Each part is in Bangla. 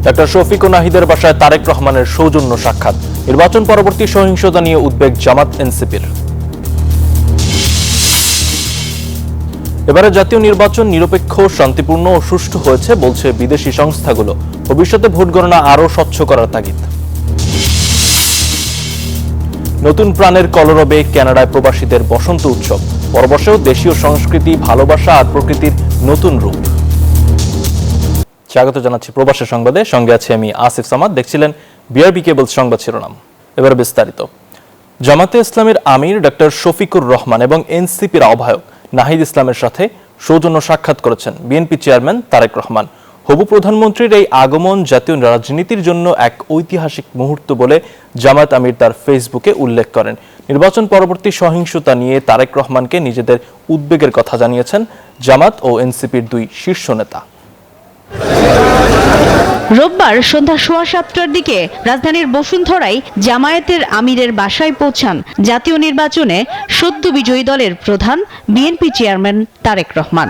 ডাক্তার শফিক ও নাহিদের বাসায় তারেক রহমানের সৌজন্য সাক্ষাৎ। নির্বাচন পরবর্তী সহিংসতা নিয়ে উদ্বেগ জামাত এনসিপির। এবারে জাতীয় নির্বাচন নিরপেক্ষ, শান্তিপূর্ণ ও সুষ্ঠু হয়েছে বলছে বিদেশি সংস্থাগুলো। ভবিষ্যতে ভোট গণনা আরও স্বচ্ছ করার তাগিদ। নতুন প্রাণের কলরবে কানাডায় প্রবাসীদের বসন্ত উৎসব। পরবর্ষেও দেশীয় সংস্কৃতি, ভালোবাসা আর প্রকৃতির নতুন রূপ। স্বাগত জানাচ্ছি প্রবাসের সংবাদে, সঙ্গে আছি আমি আসিফ সামাদ। দেখছিলেন বিআরবি কেবল সংবাদ শিরোনাম, এবার বিস্তারিত। জামাতে ইসলামের আমির ডাক্তার শফিকুর রহমান এবং এনসিপির আহ্বায়ক নাহিদ ইসলামের সাথে সৌজন্য সাক্ষাৎ করেছেন বিএনপি চেয়ারম্যান তারেক রহমান। হবু প্রধানমন্ত্রীর এই আগমন জাতীয় রাজনীতির জন্য এক ঐতিহাসিক মুহূর্ত বলে জামাত আমির তার ফেসবুকে উল্লেখ করেন। নির্বাচন পরবর্তী সহিংসতা নিয়ে তারেক রহমানকে নিজেদের উদ্বেগের কথা জানিয়েছেন জামাত ও এনসিপির দুই শীর্ষ নেতা। রোববার সন্ধ্যা 7:15টার দিকে রাজধানীর বসুন্ধরায় জামায়াতের আমিরের বাসায় পৌঁছান জাতীয় নির্বাচনে সদ্য বিজয়ী দলের প্রধান বিএনপি চেয়ারম্যান তারেক রহমান।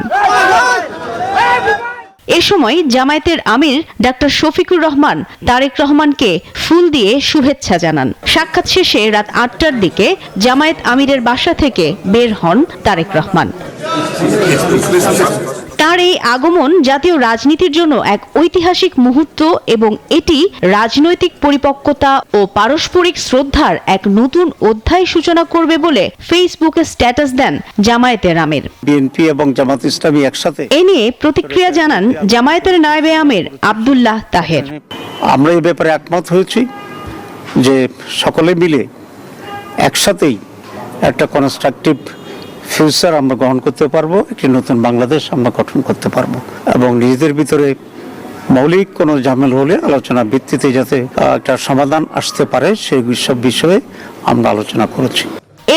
এ সময় জামায়াতের আমির ডাক্তার শফিকুর রহমান তারেক রহমানকে ফুল দিয়ে শুভেচ্ছা জানান। সাক্ষাৎ শেষে রাত 8টার দিকে জামায়াত আমিরের বাসা থেকে বের হন তারেক রহমান। তার এই আগমন জাতীয় রাজনীতির জন্য এক ঐতিহাসিক মুহূর্ত এবং এটি রাজনৈতিক পরিপক্কতা ও পারস্পরিক শ্রদ্ধার এক নতুন অধ্যায় সূচনা করবে বলে ফেসবুকে স্ট্যাটাস দেন জামায়াতের আমির। বিএনপি এবং জামাত ইসলামী একসাথে এ নিয়ে প্রতিক্রিয়া জানান জামায়াতের নায়েবে আমির আব্দুল্লাহ তাহের। আমরা এই ব্যাপারে একমত হয়েছি যে সকলে মিলে একসাথেই একটা কনস্ট্রাকটিভ ফিউচার আমরা গ্রহণ করতে পারবো, একটি নতুন বাংলাদেশ আমরা গঠন করতে পারবো এবং নিজেদের ভিতরে মৌলিক কোনো ঝামেলা হলে আলোচনা ভিত্তিতে যাতে একটা সমাধান আসতে পারে সেই সব বিষয়ে আমরা আলোচনা করেছি।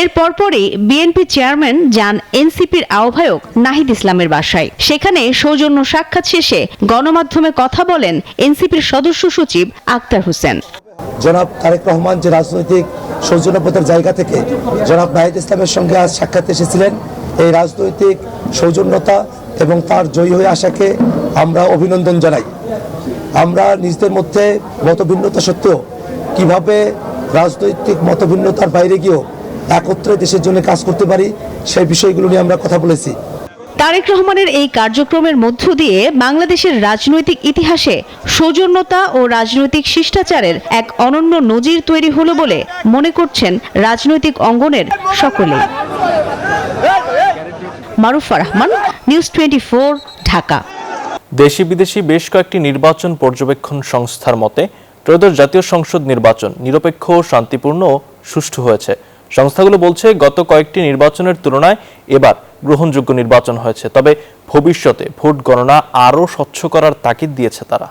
এর পরপরই বিএনপি চেয়ারম্যান যান এনসিপির আহ্বায়ক নাহিদ ইসলামের বাসায়। সেখানে সৌজন্য সাক্ষাৎ শেষে গণমাধ্যমে কথা বলেন এনসিপির সদস্য সচিব আক্তার হোসেন। জনাব তারেক রহমান যে রাজনৈতিক সৌজন্যবোধের জায়গা থেকে জনাব নাহিদ ইসলামের সঙ্গে আজ সাক্ষাৎ এসেছিলেন, এই রাজনৈতিক সৌজন্যতা এবং তার জয়ী হয়ে আসাকে আমরা অভিনন্দন জানাই। আমরা নিজেদের মধ্যে মতভিন্নতা সত্ত্বেও কিভাবে রাজনৈতিক মতভিন্নতার বাইরে গিয়েও একত্রে দেশের জন্য কাজ করতে পারি সেই বিষয়গুলো নিয়ে আমরা কথা বলেছি। তারেক রহমানের এই কার্যক্রমের মধ্য দিয়ে বাংলাদেশের রাজনৈতিক ইতিহাসে সৌজন্যতা ও রাজনৈতিক শিষ্টাচারের এক অনন্য নজির তৈরি হলো বলে মনে করছেন রাজনৈতিক অঙ্গনের সকলে। মারুফা রহমান, নিউজ 24, ঢাকা। দেশি বিদেশি বেশ কয়েকটি নির্বাচন পর্যবেক্ষণ সংস্থার মতে ত্রয়োদশ জাতীয় সংসদ নির্বাচন নিরপেক্ষ, শান্তিপূর্ণ ও সুষ্ঠু হয়েছে। সংস্থাগুলো বলছে গত কয়েকটি নির্বাচনের তুলনায় এবার গ্রহণযোগ্য নির্বাচন হয়েছে, তবে ভবিষ্যতে ভোট গণনা আরও স্বচ্ছ করার তাগিদ দিয়েছে তারা।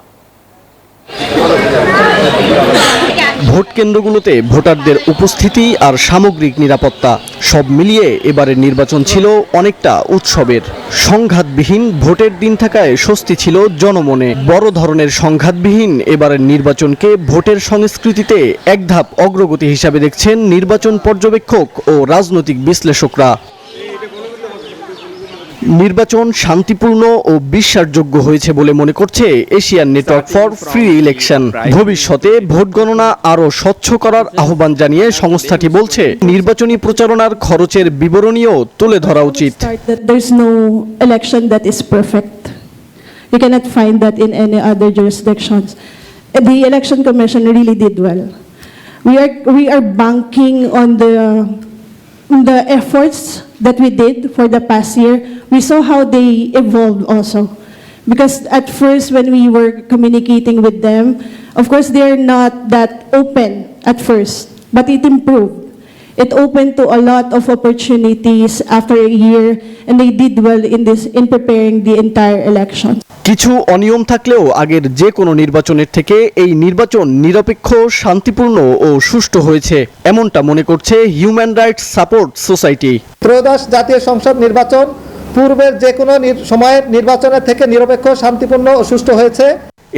ভোট কেন্দ্রগুলোতে ভোটারদের উপস্থিতি আর সামগ্রিক নিরাপত্তা সব মিলিয়ে এবারের নির্বাচন ছিল অনেকটা উৎসবের। সংঘাতবিহীন ভোটের দিন থাকায় স্বস্তি ছিল জনমনে। বড় ধরনের সংঘাতবিহীন এবারের নির্বাচনকে ভোটের সংস্কৃতিতে এক ধাপ অগ্রগতি হিসাবে দেখছেন নির্বাচন পর্যবেক্ষক ও রাজনৈতিক বিশ্লেষকরা। নির্বাচন শান্তিপূর্ণ ও বিশ্বাসযোগ্য হয়েছে বলে মনে করছে Asian network for free election. ভবিষ্যতে ভোট গণনা আরও স্বচ্ছ করার আহ্বান জানিয়ে সংস্থাটি বলছে নির্বাচনী প্রচারণার খরচের বিবরণীও তুলে ধরা উচিত। There's no election that is perfect. You cannot find that in any other jurisdictions. The election commission really did well. We are banking on the efforts that we did for the past year. We saw how they evolved also. Because at first when we were communicating with them, of course they're not that open at first, but it improved. It opened to a lot of opportunities after a year, and they did well in preparing the entire election. কিছু অনিয়ম থাকলেও আগের যে কোনো নির্বাচনের থেকে এই নির্বাচন নিরপেক্ষ, শান্তিপূর্ণ ও সুষ্ঠু হয়েছে, এমনটা মনে করছে হিউম্যান রাইটস সাপোর্ট সোসাইটি। ত্রয়োদশ জাতীয় সংসদ নির্বাচন পূর্বের যে কোনো সময়ের নির্বাচনের থেকে নিরপেক্ষ, শান্তিপূর্ণ ও সুষ্ঠু হয়েছে।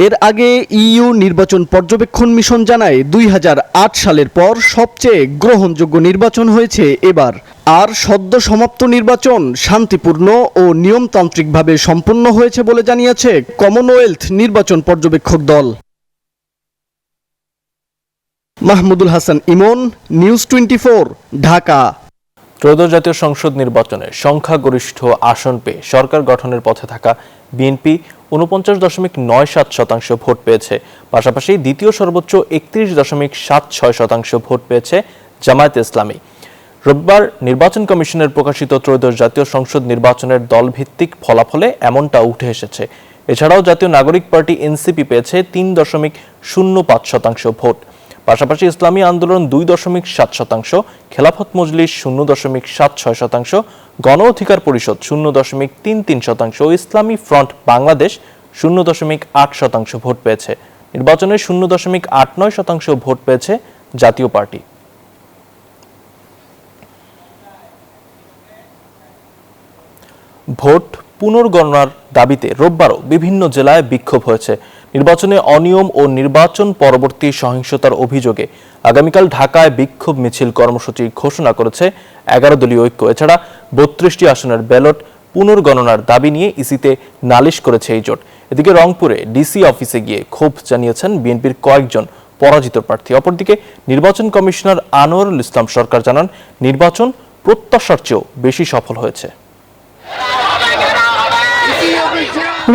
এর আগে ইইউ নির্বাচন পর্যবেক্ষণ মিশন জানায় 2008 সালের পর সবচেয়ে গ্রহণযোগ্য নির্বাচন হয়েছে এবার। আর সদ্য সমাপ্ত নির্বাচন শান্তিপূর্ণ ও নিয়মতান্ত্রিকভাবে সম্পন্ন হয়েছে বলে জানিয়েছে কমনওয়েলথ নির্বাচন পর্যবেক্ষক দল। মাহমুদুল হাসান ইমন, নিউজ 24, ঢাকা। ত্রয়োদশ জাতীয় সংসদ নির্বাচনে সংখ্যাগরিষ্ঠ আসন পেয়ে সরকার গঠনের পথে থাকা বিএনপি 49.97% ভোট পেয়েছে। পাশাপাশি দ্বিতীয় সর্বোচ্চ 31.76% ভোট পেয়েছে জামায়াতে ইসলামী। রোববার নির্বাচন কমিশনের প্রকাশিত ত্রয়োদশ জাতীয় সংসদ নির্বাচনের দলভিত্তিক ফলাফলে এমনটা উঠে এসেছে। এছাড়াও জাতীয় নাগরিক পার্টি এনসিপি পেয়েছে 3.05% ভোট। পাশাপাশি ইসলামী আন্দোলন 2.7%, খেলাফত মজলিস 0.76%, গণ অধিকার পরিষদ 0.33% ও ইসলামী ফ্রন্ট বাংলাদেশ 0.8% ভোট পেয়েছে। নির্বাচনে 0.89% ভোট পেয়েছে জাতীয় পার্টি। ভোট পুনর্গণনার দাবিতে রোববারও বিভিন্ন জেলায় বিক্ষোভ হয়েছে। নির্বাচনে অনিয়ম ও নির্বাচন পরবর্তী সহিংসতার অভিযোগে আগামীকাল ঢাকায় বিক্ষোভ মিছিল কর্মসূচি ঘোষণা করেছে 11 দলীয় ঐক্য। এছাড়া 32টি আসনের ব্যালট পুনর্গণনার দাবি নিয়ে ইসিতে নালিশ করেছে এই জোট। এদিকে রংপুরে ডিসি অফিসে গিয়ে ক্ষোভ জানিয়েছেন বিএনপির কয়েকজন পরাজিত প্রার্থী। অপরদিকে নির্বাচন কমিশনার আনোয়ারুল ইসলাম সরকার জানান, নির্বাচন প্রত্যাশার চেয়েও বেশি সফল হয়েছে।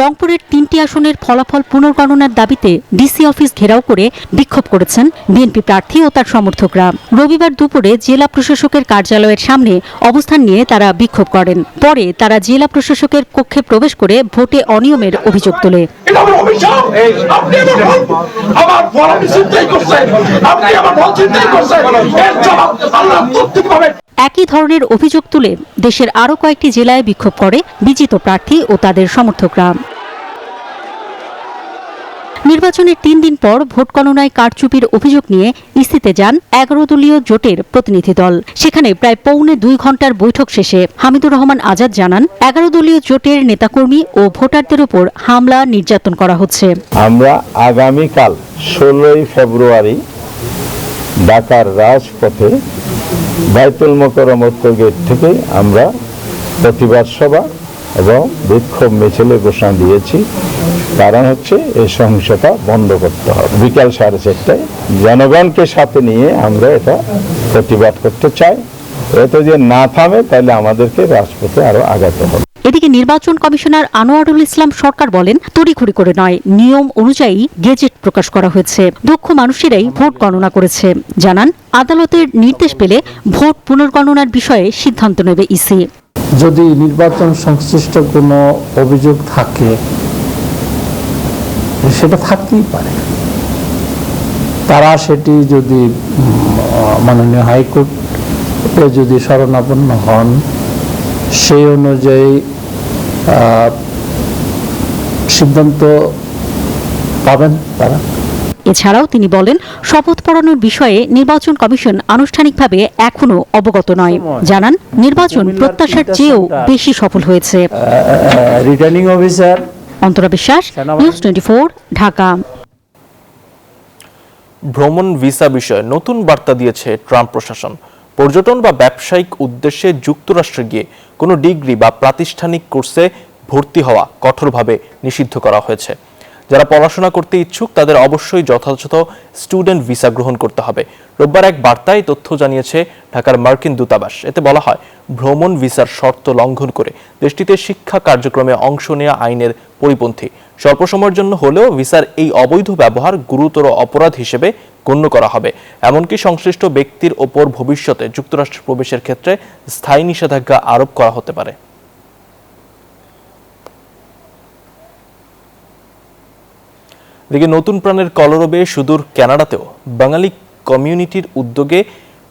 রংপুরের 3টি আসনের ফলাফল পুনর্গণনার দাবিতে ডিসি অফিস ঘেরাও করে বিক্ষোভ করেছেন বিএনপি প্রার্থী ও তার সমর্থকরা। রবিবার দুপুরে জেলা প্রশাসকের কার্যালয়ের সামনে অবস্থান নিয়ে তারা বিক্ষোভ করেন। পরে তারা জেলা প্রশাসকের কক্ষে প্রবেশ করে ভোটে অনিয়মের অভিযোগ তোলে। একই ধরনের অভিযোগ তুলে দেশের আরও কয়েকটি জেলায় বিক্ষোভ করে বিজিত প্রার্থী ও তাদের সমর্থকরা। নির্বাচনের 3 দিন পর ভোট গণনায় কারচুপির অভিযোগ নিয়ে ইসিতে যান 11 দলীয় জোটের প্রতিনিধি দল। সেখানে প্রায় পৌনে 2 ঘন্টার বৈঠক শেষে হামিদুর রহমান আজাদ জানান, 11 দলীয় জোটের নেতাকর্মী ও ভোটারদের উপর হামলা নির্যাতন করা হচ্ছে। আমরা আগামীকাল 16 ফেব্রুয়ারি ঢাকার রাজপথে বাইতুল মোকাররম উত্তর গেট থেকে আমরা প্রতিবাদ সভা এবং বিক্ষোভ মিছিলে ঘোষণা দিয়েছি। কারণ হচ্ছে এই সহিংসতা বন্ধ করতে হবে। বিকাল 4:30টায় জনগণকে সাথে নিয়ে আমরা এটা প্রতিবাদ করতে চাই। এটা যদি না থামে তাহলে আমাদেরকে রাজপথে আরো আগাতে হবে। এদিকে নির্বাচন কমিশনার আনোয়ারুল ইসলাম সরকার বলেন, তড়িঘড়ি করে নয়, নিয়ম অনুযায়ী গেজেট প্রকাশ করা হয়েছে। দক্ষ মানুষেরাই ভোট গণনা করেছে। জানান, আদালতের নির্দেশ পেলে ভোট পুনর্গণনার বিষয়ে সিদ্ধান্ত নেবে ইসি। যদি নির্বাচন সংশ্লিষ্ট কোনো অভিযোগ থাকে সেটা থাকতেই পারে। তারা সেটি যদি মাননীয় হাইকোর্টে যদি শরণাপন্ন হন, সেই অনুযায়ী সিদ্ধান্ত পাবেন তারা। এছাড়াও তিনি বলেন, শপথ পড়ানোর বিষয়ে নির্বাচন কমিশন আনুষ্ঠানিকভাবে এখনো অবগত নয়। জানান, নির্বাচন প্রত্যাশার চেয়েও বেশি সফল হয়েছে। রিটার্নিং অফিসার অন্তরা বিশ্বাস, নিউজ 24, ঢাকা। ভ্রমণ ভিসা বিষয়ে নতুন বার্তা দিয়েছে ট্রাম্প প্রশাসন। পর্যটন বা ব্যবসায়িক উদ্দেশ্যে যুক্তরাষ্ট্রে গিয়ে কোনো ডিগ্রি বা প্রাতিষ্ঠানিক কোর্সে ভর্তি হওয়া কঠোরভাবে নিষিদ্ধ করা হয়েছে। যারা পড়াশোনা করতে ইচ্ছুক তাদের অবশ্যই যথাযথ স্টুডেন্ট ভিসা গ্রহণ করতে হবে। রোববার এক বার্তায় তথ্য জানিয়েছে ঢাকার মার্কিন দূতাবাস। এতে বলা হয়, ভ্রমণ ভিসার শর্ত লঙ্ঘন করে দেশটিতে শিক্ষা কার্যক্রমে অংশ নেওয়া আইনের পরিপন্থী। স্বল্প সময়ের জন্য হলেও ভিসার এই অবৈধ ব্যবহার গুরুতর অপরাধ হিসেবে গণ্য করা হবে। এমনকি সংশ্লিষ্ট ব্যক্তির ওপর ভবিষ্যতে যুক্তরাষ্ট্র প্রবেশের ক্ষেত্রে স্থায়ী নিষেধাজ্ঞা আরোপ করা হতে পারে। এদিকে নতুন প্রাণের কলরবে সুদূর কানাডাতেও বাঙালি কমিউনিটির উদ্যোগে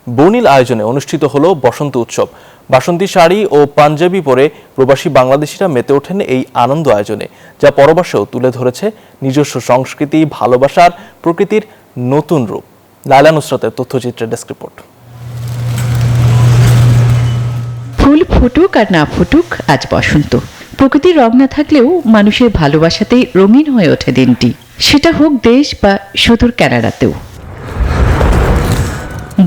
বর্ণিল আয়োজনে অনুষ্ঠিত হলো বসন্ত উৎসব। বাসন্তী শাড়ি ও পাঞ্জাবি পরে প্রবাসী বাংলাদেশিরা মেতে ওঠেন এই আনন্দ আয়োজনে, যা পরবাসেও তুলে ধরেছে নিজস্ব সংস্কৃতি, ভালোবাসার প্রকৃতির নতুন রূপ। লায়লা নুসরাতের তথ্যচিত্রের ডেস্ক রিপোর্ট। ফুল ফুটুক আর না ফুটুক, আজ বসন্ত। প্রকৃতির রং না থাকলেও মানুষের ভালোবাসাতেই রঙিন হয়ে ওঠে দিনটি, সেটা হোক দেশ বা সুদূর কানাডাতেও।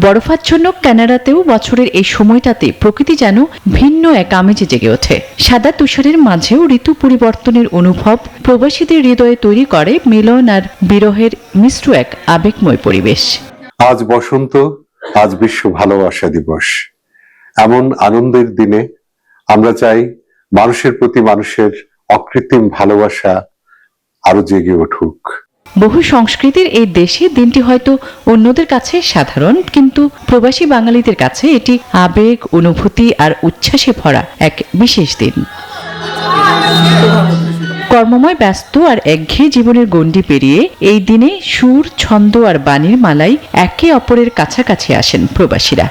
বরফাচ্ছন্ন কানাডাতেও বছরের এই সময়টাতে প্রকৃতি যেন ভিন্ন এক আমেজে জেগে ওঠে। সাদা তুষারের মাঝেও ঋতু পরিবর্তনের অনুভব প্রবাসীদের হৃদয়ে তৈরি করে মিলন আর বিরহের মিশ্র এক আবেগময় পরিবেশ। আজ বসন্ত, আজ বিশ্ব ভালোবাসা দিবস। এমন আনন্দের দিনে আমরা চাই মানুষের প্রতি মানুষের অকৃত্রিম ভালোবাসা আরো জেগে উঠুক। বহু সংস্কৃতির এই দেশে দিনটি হয়তো অন্যদের কাছে সাধারণ, কিন্তু প্রবাসী বাঙালিদের কাছে এটি আবেগ, অনুভূতি আর উচ্ছ্বাসে ভরা এক বিশেষ দিন। কর্মময়, ব্যস্ত আর একঘেয়ে জীবনের গণ্ডি পেরিয়ে এই দিনে সুর, ছন্দ আর বাণীর মালাই একে অপরের কাছাকাছি আসেন প্রবাসীরা।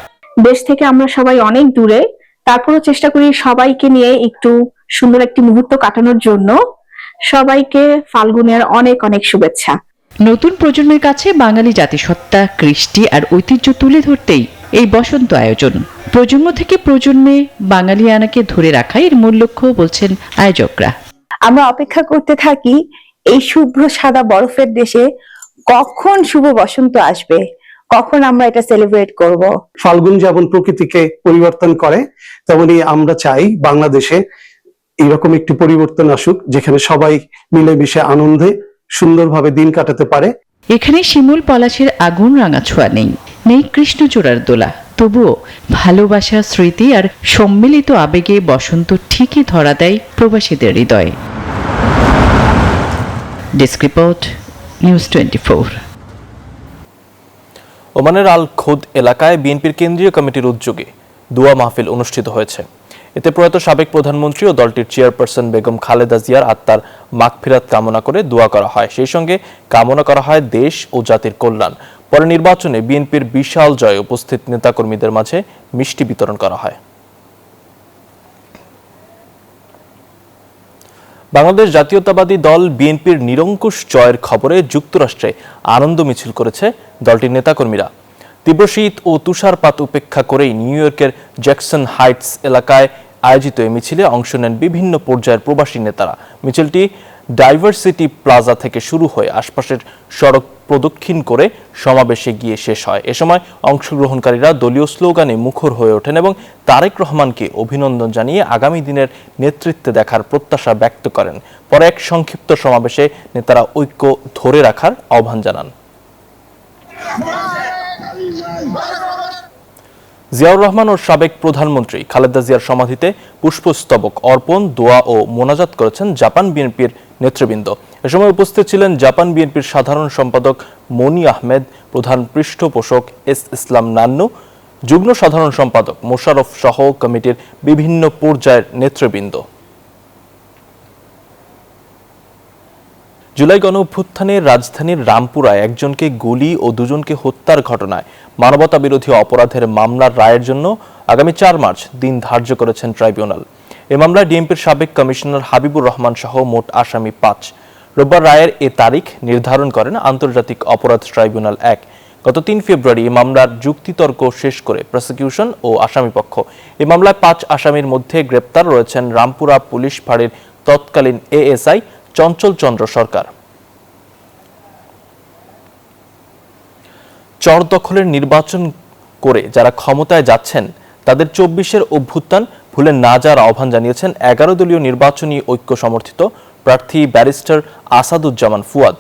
দেশ থেকে আমরা সবাই অনেক দূরে, তারপরও চেষ্টা করি সবাইকে নিয়ে একটু সুন্দর একটি মুহূর্ত কাটানোর জন্য। সবাইকে ফাল্গুনের অনেক অনেক শুভেচ্ছা। নতুন প্রজন্মের কাছে বাঙালি জাতিসত্তা, কৃষ্টি আর ঐতিহ্য তুলে ধরতেই এই বসন্ত আয়োজন। প্রজন্ম থেকে প্রজন্মে বাঙালিয়ানাকে ধরে রাখাই এর মূল লক্ষ্য বলছেন আয়োজকরা। আমরা অপেক্ষা করতে থাকি এই শুভ্র সাদা বরফের দেশে কখন শুভ বসন্ত আসবে, কখন আমরা এটা সেলিব্রেট করব। ফাল্গুন যেমন প্রকৃতিকে পরিবর্তন করে, তেমনি আমরা চাই বাংলাদেশে এরকম একটি পরিবর্তন আসুক, যেখানে সবাই মিলেমিশে আনন্দে সুন্দরভাবে দিন কাটাতে পারে। এখানে শিমুল পলাশের আগুন রাঙা ছোঁয়া নেই, নেই কৃষ্ণচূড়ার দোলা, তবুও ভালোবাসা, স্মৃতি আর সম্মিলিত আবেগে বসন্ত ঠিকই ধরা দেয় প্রবাসীদের হৃদয়ে। Desk report, news 24। ওমানের আল খোদ এলাকায় বিএনপির কেন্দ্রীয় কমিটির উদ্যোগে দোয়া মাহফিল অনুষ্ঠিত হয়েছে। এতে প্রয়াত সাবেক প্রধানমন্ত্রী ও দলটির চেয়ারপারসন বেগম খালেদা জিয়ার আত্মার মাগফিরাত কামনা করে দোয়া করা হয়। সেই সঙ্গে কামনা করা হয় দেশ ও জাতির কল্যাণ। পরে নির্বাচনে বিএনপির বিশাল জয় উপস্থিত নেতাকর্মীদের মাঝে মিষ্টি বিতরণ করা হয়। বাংলাদেশ জাতীয়তাবাদী দল বিএনপির নিরঙ্কুশ জয়ের খবরে যুক্তরাষ্ট্রে আনন্দ মিছিল করেছে দলটির নেতাকর্মীরা। তীব্র শীত ও তুষারপাত উপেক্ষা করেই নিউ ইয়র্কের জ্যাকসন হাইটস এলাকায় আয়োজিত এই মিছিলে অংশ নেন বিভিন্ন পর্যায়ের প্রবাসী নেতারা। মিছিলটি ডাইভার্সিটি প্লাজা থেকে শুরু হয়ে আশপাশের সড়ক প্রদক্ষিণ করে সমাবেশে গিয়ে শেষ হয়। এ সময় অংশগ্রহণকারীরা দলীয় স্লোগানে মুখর হয়ে ওঠেন এবং তারেক রহমানকে অভিনন্দন জানিয়ে আগামী দিনের নেতৃত্বে দেখার প্রত্যাশা ব্যক্ত করেন। পরে এক সংক্ষিপ্ত সমাবেশে নেতারা ঐক্য ধরে রাখার আহ্বান জানান। জিয়াউর রহমান ও সাবেক প্রধানমন্ত্রী খালেদা জিয়ার সমাধিতে পুষ্পস্তবক অর্পণ, দোয়া ও মোনাজাত করেছেন জাপান বিএনপির নেতৃবৃন্দ। এ সময় উপস্থিত ছিলেন জাপান বিএনপির সাধারণ সম্পাদক মনি আহমেদ, প্রধান পৃষ্ঠপোষক এস ইসলাম নান্নু, যুগ্ম সাধারণ সম্পাদক মোশাররফ সহ কমিটির বিভিন্ন পর্যায়ের নেতৃবৃন্দ। জুলাই গণঅভ্যুত্থানে রাজধানীর রামপুরায় একজনকে গুলি ও দুজনকে হত্যার ঘটনায় মানবতা বিরোধী অপরাধের মামলার রায়ের জন্য আগামী 4 মার্চ দিন ধার্য করেছেন ট্রাইব্যুনাল। এ মামলায় ডিএমপির সাবেক কমিশনার হাবিবুর রহমান সহ মোট আসামি 5। রোববার রায়ের এ তারিখ নির্ধারণ করেন আন্তর্জাতিক অপরাধ ট্রাইব্যুনাল 1। গত 3 ফেব্রুয়ারি এই মামলার যুক্তিতর্ক শেষ করে প্রসিকিউশন ও আসামিপক্ষ। এই মামলায় 5 আসামির মধ্যে গ্রেপ্তার রয়েছেন রামপুরা পুলিশ ফাঁড়ির তৎকালীন এএসআই চঞ্চল চন্দ্র সরকার। চর দখলের নির্বাচন করে যারা ক্ষমতায় যাচ্ছেন তাদের 24-এর অভ্যুত্থান ভুলে না যাওয়ার আহ্বান জানিয়েছেন 11 দলীয় নির্বাচনী ঐক্য সমর্থিত প্রার্থী ব্যারিস্টার আসাদুজ্জামান ফুয়াদ।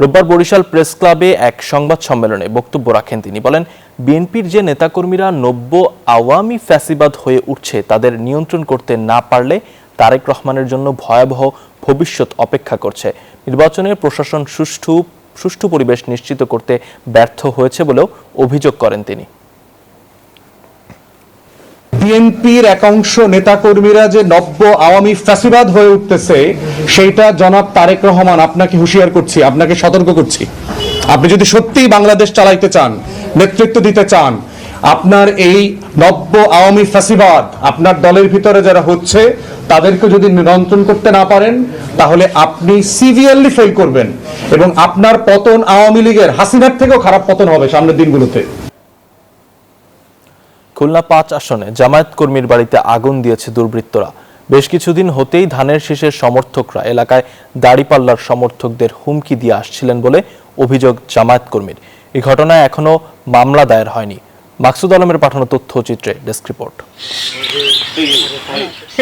রোববার বরিশাল প্রেস ক্লাবে এক সংবাদ সম্মেলনে বক্তব্য রাখেন তিনি। বলেন, বিএনপির যে নেতাকর্মীরা নব্য আওয়ামী ফ্যাসিবাদ হয়ে উঠছে তাদের নিয়ন্ত্রণ করতে না পারলে তারেক রহমানের জন্য ভয়াবহ ভবিষ্যৎ অপেক্ষা করছে। নির্বাচনের প্রশাসন সুষ্ঠু পরিবেশ নিশ্চিত করতে ব্যর্থ হয়েছে বলেও অভিযোগ করেন তিনি। বিএনপির একাংশ নেতাকর্মীরা যে নব্য আওয়ামী ফ্যাসিবাদ হয়ে উঠতেছে, সেইটা জনাব তারেক রহমান আপনাকে হুঁশিয়ার করছি, আপনাকে সতর্ক করছি। আপনি যদি সত্যিই বাংলাদেশ চালাইতে চান, নেতৃত্ব দিতে চান, আপনার এই নব্য আওয়ামী ফ্যাসিবাদ আপনার দলের ভিতরে যারা হচ্ছে তাদেরকে যদি নিয়ন্ত্রণ করতে না পারেন, তাহলে আপনি সিভিয়ারলি ফেল করবেন এবং আপনার পতন আওয়ামী লীগের হাসিনার থেকেও খারাপ পতন হবে সামনের দিনগুলোতে। খুলনা 5 আসনে জামায়াত কর্মীর বাড়িতে আগুন দিয়েছে দুর্বৃত্তরা। বেশ কিছুদিন হতেই ধানের শীষের সমর্থকরা এলাকায় দাড়িপাল্লার সমর্থকদের হুমকি দিয়ে আসছিলেন বলে অভিযোগ জামায়াত কর্মীর। এই ঘটনায় এখনো মামলা দায়ের হয়নি। মাকসুদ আলমের পাঠানো তথ্যচিত্রে ডেস্ক রিপোর্ট।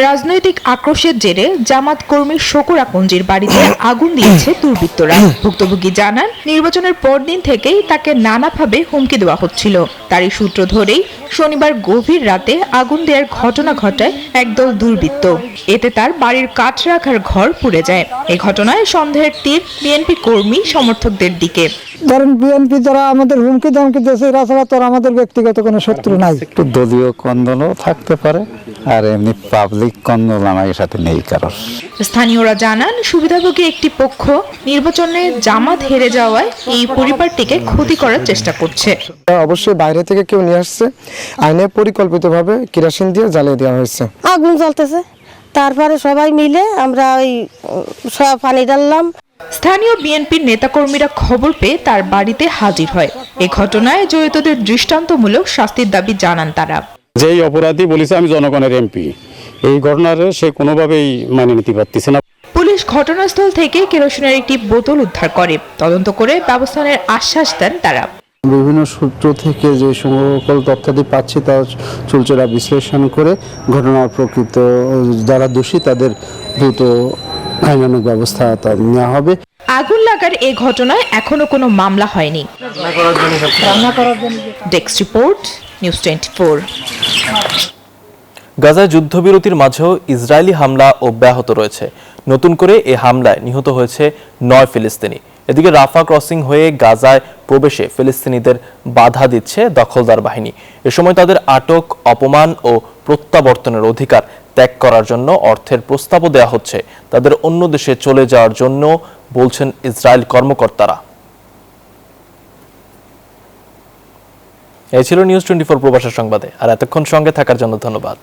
রাজনৈতিক আক্রোশের জেরে জামাত কর্মী শকুর আকঞ্জির বাড়িতে আগুন দিয়েছে দুর্বৃত্তরা। ভুক্তভোগী জানান, নির্বাচনের পরদিন থেকেই তাকে নানাভাবে হুমকি দেওয়া হচ্ছিল। তারই সূত্র ধরেই শনিবার গভীর রাতে আগুন দেওয়ার ঘটনা ঘটায় একদল দুর্বৃত্ত। এতে তার বাড়ির কাঠ রাখার ঘর পুড়ে যায়। এই ঘটনায় সন্দেহের তীর বিএনপি কর্মী সমর্থকদের দিকে। ধরেন বিএনপি যারা আমাদের হুমকি ধমকি দিয়েছে, এরা ছাড়া তো আমাদের ব্যক্তিগত কোনো শত্রু নাই। একটু দলীয় কন্দলও থাকতে পারে, আর এমনি পাবলিক কন্দল আমার সাথে নেই কারোর। স্থানীয়রা জানান, সুবিধাভোগী একটি পক্ষ নির্বাচনে জামাত হেরে যাওয়ায় এই পরিবারটিকে ক্ষতি করার চেষ্টা করছে। অবশ্যই বাইরে থেকে কেউ নিয়ে আসছে, আইনে পরিকল্পিতভাবে কেরোসিন দিয়ে জ্বালিয়ে দেওয়া হয়েছে। আগুন জ্বলতেছে, তারপরে সবাই মিলে আমরা ওই সব পানি ঢাললাম। স্থানীয় বিএনপির নেতাকর্মীরা খবর পেয়ে তার বাড়িতে হাজির হয়। এই ঘটনায় জড়িতদের দৃষ্টান্তমূলক শাস্তির দাবি জানান তারা। যেই অপরাধী বলেছে আমি জনগণের এমপি, এই ঘটনার সে কোনোভাবেই মানে নিতে পারতেছে না। পুলিশ ঘটনাস্থল থেকে কেরোসিনের একটি বোতল উদ্ধার করে তদন্ত করে ব্যবস্থা নেওয়ার আশ্বাস দেন তারা। বিভিন্ন সূত্র থেকে যে সকল তথ্যাদি পাচ্ছি তা চুলচেরা বিশ্লেষণ করে ঘটনার প্রকৃত যারা দোষী তাদের দ্রুত আইনানুগ ব্যবস্থা নেওয়া হবে। আগুন লাগার এই ঘটনায় এখনো কোনো মামলা হয়নি। Desk report, news 24। গাজায় যুদ্ধবিরতির মাঝেও ইসরায়েলি হামলা অব্যাহত রয়েছে। নতুন করে এই হামলায় নিহত হয়েছে 9 ফিলিস্তিনি। এদিকে রাফা ক্রসিং হয়ে গাজায় প্রবেশে ফিলিস্তিনিদের বাধা দিচ্ছে দখলদার বাহিনী। এ সময় তাদের আটক, অপমান ও প্রত্যাবর্তনের অধিকার ত্যাগ করার জন্য অর্থের প্রস্তাবও দেওয়া হচ্ছে। তাদের অন্য দেশে চলে যাওয়ার জন্য বলছেন ইসরায়েল কর্মকর্তারা। এই ছিল নিউজ 24 প্রবাসের সংবাদে। আর এতক্ষণ সঙ্গে থাকার জন্য ধন্যবাদ।